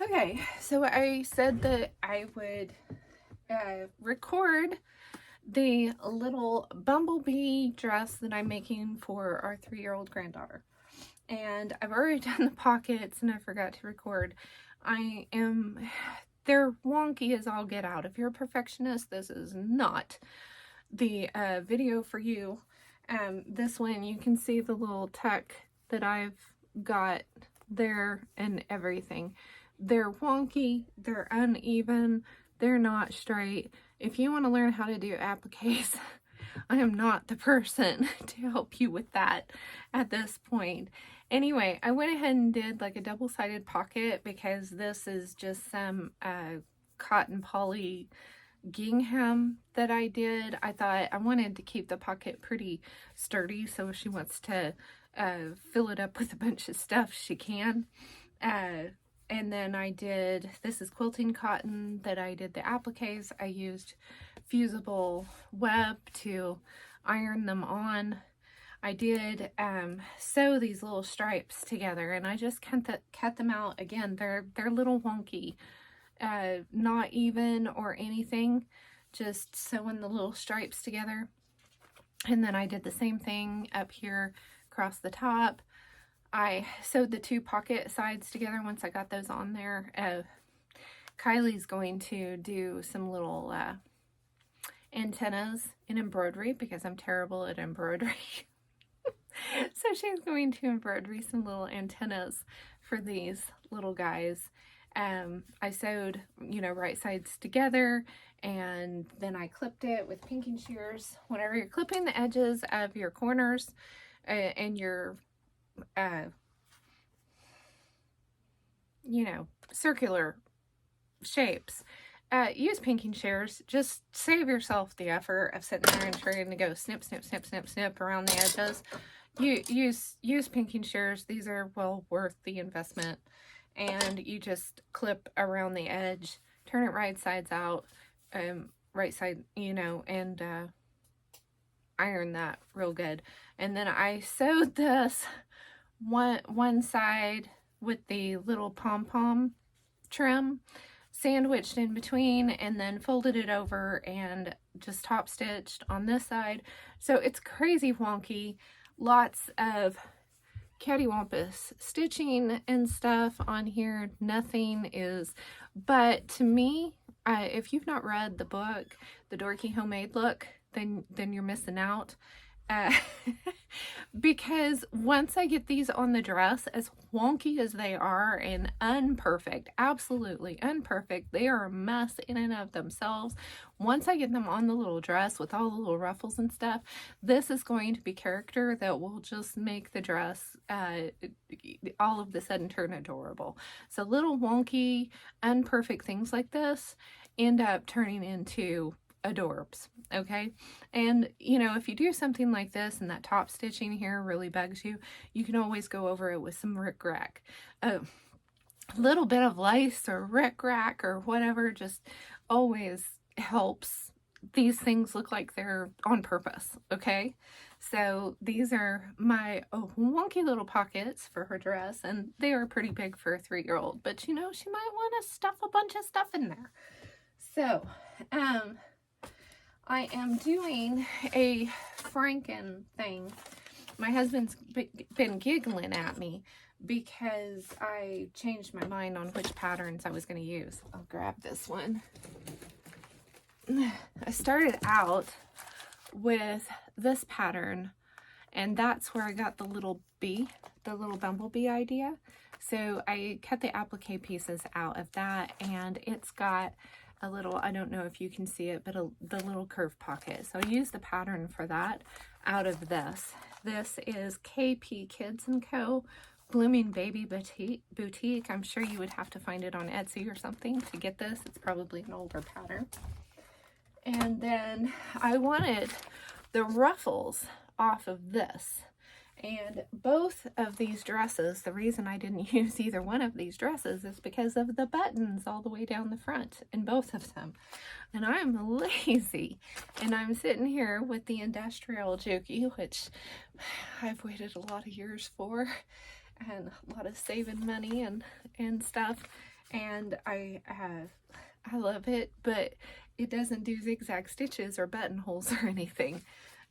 Okay, so I said that I would record the little bumblebee dress that I'm making for our 3-year-old granddaughter. And I've already done the pockets and I forgot to record. They're wonky as all get out. If you're a perfectionist, this is not the video for you. This one, you can see the little tuck that I've got there and everything. They're wonky, they're uneven, they're not straight. If you want to learn how to do appliques, I am not the person to help you with that at this point. Anyway, I went ahead and did like a double-sided pocket because this is just some cotton poly gingham that I did. I thought I wanted to keep the pocket pretty sturdy, so if she wants to fill it up with a bunch of stuff, she can. And then I did, this is quilting cotton that I did the appliques. I used fusible web to iron them on. I did sew these little stripes together, and I just cut them out. Again, they're a little wonky, not even or anything, just sewing the little stripes together. And then I did the same thing up here across the top. I sewed the 2 pocket sides together once I got those on there. Kylie's going to do some little antennas in embroidery because I'm terrible at embroidery. So she's going to embroider some little antennas for these little guys. I sewed, right sides together, and then I clipped it with pinking shears. Whenever you're clipping the edges of your corners and your circular shapes, use pinking shears. Just save yourself the effort of sitting there and trying to go snip, snip, snip, snip, snip around the edges. Use pinking shears. These are well worth the investment. And you just clip around the edge, turn it right sides out, right side, and iron that real good. And then I sewed this one side with the little pom-pom trim sandwiched in between, and then folded it over and just top stitched on this side. So it's crazy wonky, lots of cattywampus stitching and stuff on here. Nothing is, but to me, if you've not read the book, The Dorky Homemade Look, then you're missing out. Because once I get these on the dress, as wonky as they are and unperfect, absolutely unperfect, they are a mess in and of themselves. Once I get them on the little dress with all the little ruffles and stuff, this is going to be character that will just make the dress all of a sudden turn adorable. So little wonky, unperfect things like this end up turning into adorbs. Okay, and if you do something like this and that top stitching here really bugs you, you can always go over it with some rickrack. A little bit of lace or rickrack or whatever just always helps these things look like they're on purpose. Okay, so these are my wonky little pockets for her dress, and they are pretty big for a 3-year-old, but she might want to stuff a bunch of stuff in there. So I am doing a Franken thing. My husband's been giggling at me because I changed my mind on which patterns I was going to use. I'll grab this one. I started out with this pattern, and that's where I got the little bee, the little bumblebee idea. So I cut the applique pieces out of that, and it's got a little, I don't know if you can see it, but the little curved pocket. So I used the pattern for that out of this. This is KP Kids & Co. Blooming Baby Boutique. I'm sure you would have to find it on Etsy or something to get this. It's probably an older pattern. And then I wanted the ruffles off of this. And both of these dresses, the reason I didn't use either one of these dresses is because of the buttons all the way down the front in both of them. And I'm lazy. And I'm sitting here with the industrial Juki, which I've waited a lot of years for, and a lot of saving money and stuff. and I love it, but it doesn't do zigzag stitches or buttonholes or anything.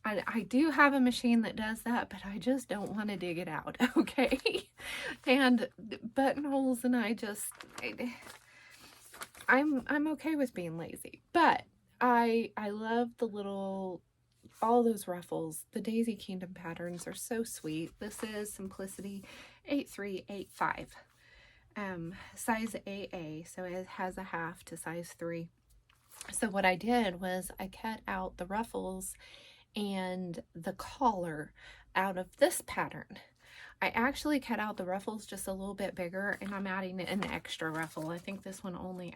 I do have a machine that does that, but I just don't want to dig it out, okay? And buttonholes, and I'm okay with being lazy, but I love the little, all those ruffles. The Daisy Kingdom patterns are so sweet. This is Simplicity 8385, size AA, so it has a half to size 3. So what I did was I cut out the ruffles and the collar out of this pattern. I actually cut out the ruffles just a little bit bigger, and I'm adding an extra ruffle. I think this one only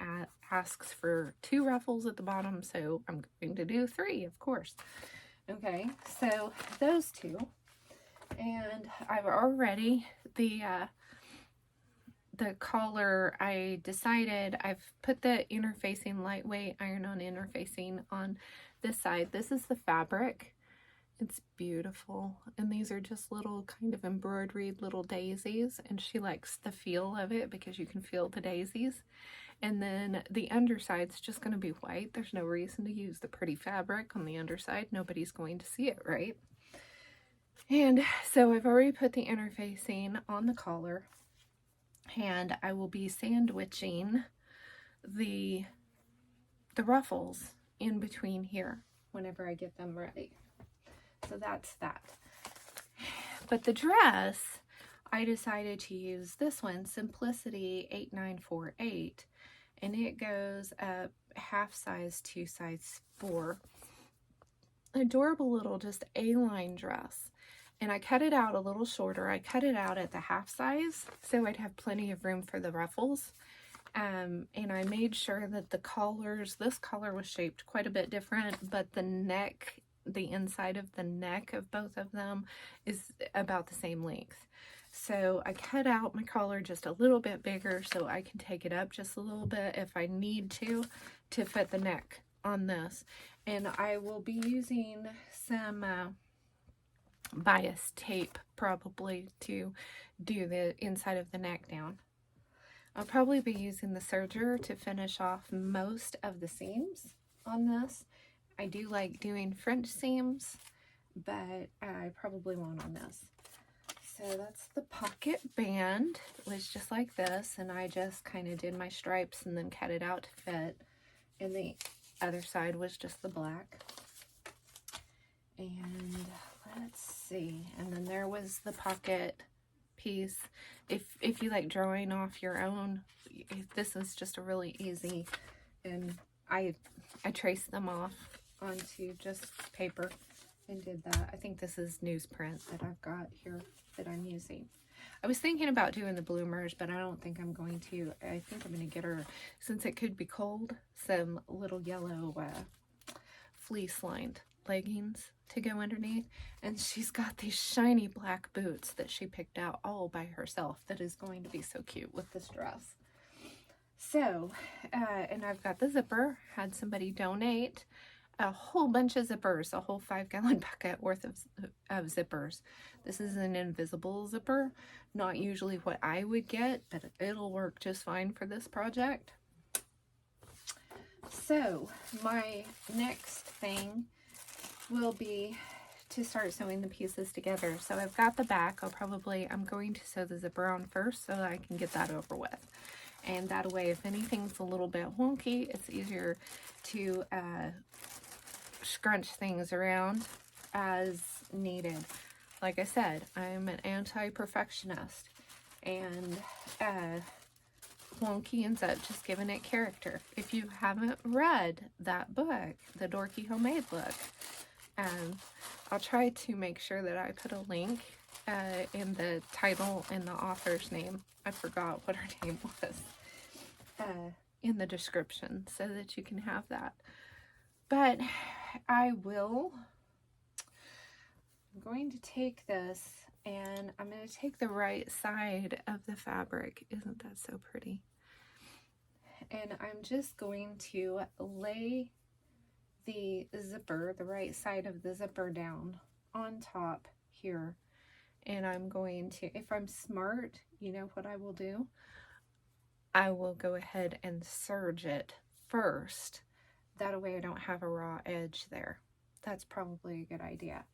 asks for 2 ruffles at the bottom, so I'm going to do 3, of course. Okay, so those 2, and I've already, the collar, I decided I've put the interfacing, lightweight iron-on interfacing on this side. This is the fabric. It's beautiful, and these are just little kind of embroidered little daisies, and she likes the feel of it because you can feel the daisies. And then the underside's just going to be white. There's no reason to use the pretty fabric on the underside. Nobody's going to see it, right? And so I've already put the interfacing on the collar, and I will be sandwiching the ruffles in between here whenever I get them ready. So that's that. But the dress, I decided to use this one, Simplicity 8948, and it goes up half size to size 4. Adorable little just A-line dress. And I cut it out a little shorter. I cut it out at the half size so I'd have plenty of room for the ruffles. And I made sure that the collars, this collar was shaped quite a bit different, but the neck, the inside of the neck of both of them is about the same length. So I cut out my collar just a little bit bigger so I can take it up just a little bit if I need to fit the neck on this. And I will be using some bias tape probably to do the inside of the neck down. I'll probably be using the serger to finish off most of the seams on this. I do like doing French seams, but I probably won't on this. So that's the pocket band. It was just like this, and I just kind of did my stripes and then cut it out to fit. And the other side was just the black. And let's see. And then there was the pocket piece. If you like drawing off your own, this is just a really easy, and I traced them off onto just paper and did that. I think this is newsprint that I've got here that I'm using. I was thinking about doing the bloomers, but I don't think I'm going to. I think I'm going to get her, since it could be cold, some little yellow fleece lined leggings to go underneath. And she's got these shiny black boots that she picked out all by herself that is going to be so cute with this dress. So, and I've got the zipper. Had somebody donate a whole bunch of zippers, a whole 5-gallon bucket worth of zippers. This is an invisible zipper, not usually what I would get, but it'll work just fine for this project. So my next thing will be to start sewing the pieces together. So I've got the back. I'm going to sew the zipper on first so that I can get that over with. And that way, if anything's a little bit wonky, it's easier to scrunch things around as needed. Like I said, I'm an anti-perfectionist, and wonky ends up just giving it character. If you haven't read that book, The Dorky Homemade Look, I'll try to make sure that I put a link in the title and the author's name. I forgot what her name was, in the description so that you can have that. But I'm going to take this, and I'm going to take the right side of the fabric. Isn't that so pretty? And I'm just going to lay the zipper, the right side of the zipper, down on top here. And I'm going to, if I'm smart, you know what I will do? I will go ahead and serge it first. That way I don't have a raw edge there. That's probably a good idea.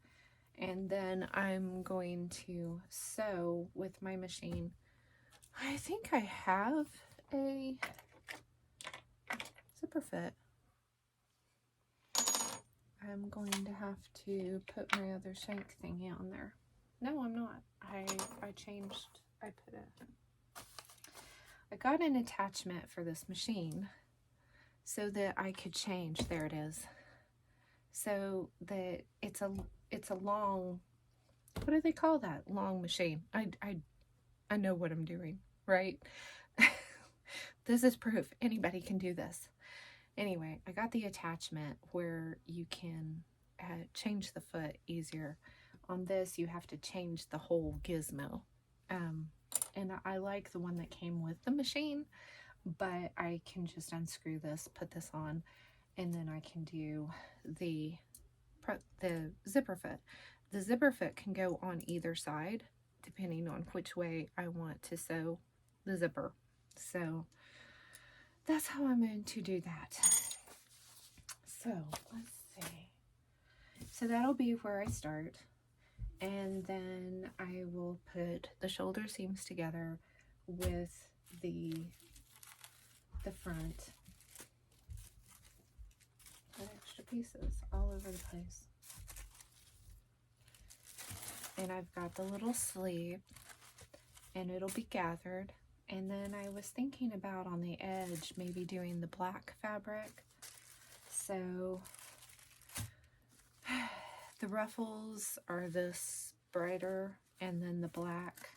And then I'm going to sew with my machine. I think I have a zipper fit. I'm going to have to put my other shank thingy on there. No, I'm not. I got an attachment for this machine so that I could change. There it is. So that it's a long, what do they call that? Long machine. I know what I'm doing, right? This is proof anybody can do this. Anyway, I got the attachment where you can change the foot easier. On this, you have to change the whole gizmo. And I like the one that came with the machine, but I can just unscrew this, put this on, and then I can do the zipper foot. The zipper foot can go on either side, depending on which way I want to sew the zipper. So that's how I'm going to do that. So let's see. So that'll be where I start. And then I will put the shoulder seams together with the front. Got extra pieces all over the place. And I've got the little sleeve, and it'll be gathered. And then I was thinking about on the edge maybe doing the black fabric. So the ruffles are this brighter, and then the black.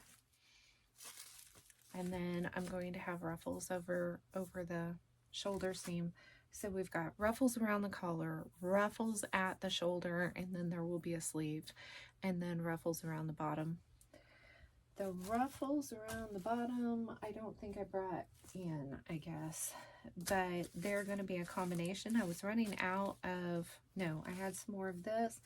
And then I'm going to have ruffles over the shoulder seam. So we've got ruffles around the collar, ruffles at the shoulder, and then there will be a sleeve, and then ruffles around the bottom. The ruffles around the bottom, I don't think I brought in, I guess, but they're going to be a combination. I was running out of, no, I had some more of this,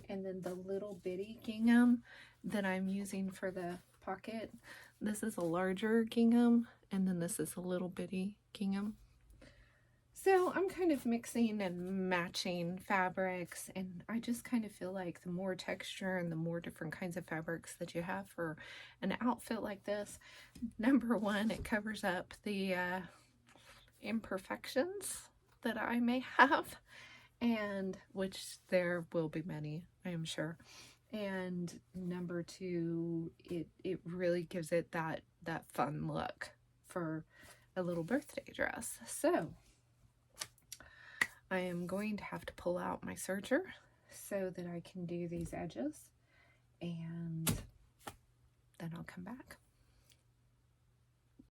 and then the little bitty gingham that I'm using for the pocket. This is a larger gingham, and then this is a little bitty gingham. So I'm kind of mixing and matching fabrics, and I just kind of feel like the more texture and the more different kinds of fabrics that you have for an outfit like this, number one, it covers up the imperfections that I may have, and which there will be many, I am sure. And number two, it really gives it that fun look for a little birthday dress. So I am going to have to pull out my serger so that I can do these edges, and then I'll come back.